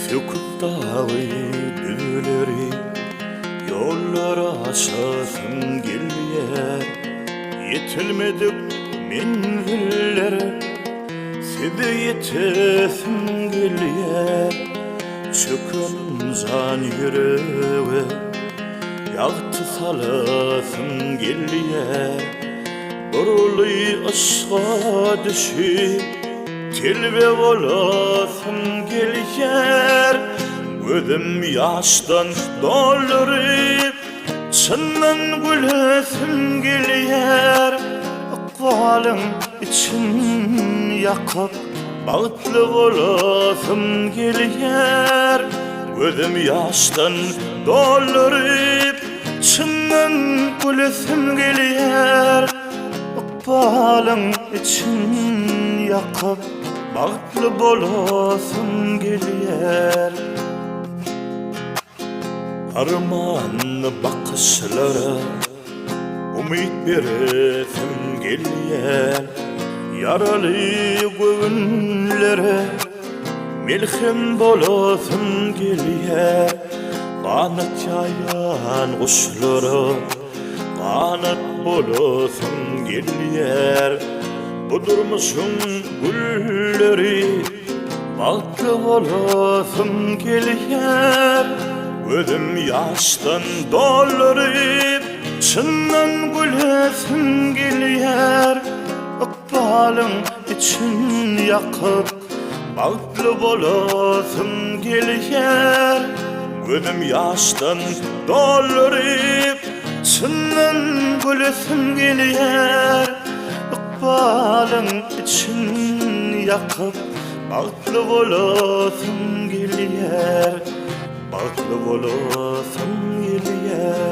Sükutdağı düğleri yollara aşasım gelýär. Yetilmedik menzillere sede yetesim gelýär. Çökönüm zan yüreğe ýagty salasım gelýär. Buruly aşga düşüp tilbe bolasım gelýär. Gözüm ýaşdan doluryp çyndan gülesim gelýär. Akwalyň için ýakyp bagtly bolasım gelýär. Gözüm ýaşdan doluryp çyndan gülesim gelýär. Akwalyň için ýakyp bagtly bolasym gelýär. Armanly bakışlara umyt beresim gelýär. Yaraly göwnlere melhem bolasym gelýär. Kanat ýaýan guşlara kanat bolasym gelýär. Bu durmuşun gülleri bagtly bolasym gelýär. Gözüm ýaşdan doluryp çyndan gülesim gelýär. Akwalyň için ýakyp bagtly bolasym gelýär. Gözüm ýaşdan doluryp çyndan gülesim gelýär. Akwalyň için ýakyp bagtly bolasym gelýär. Bagtly bolasym gelýär.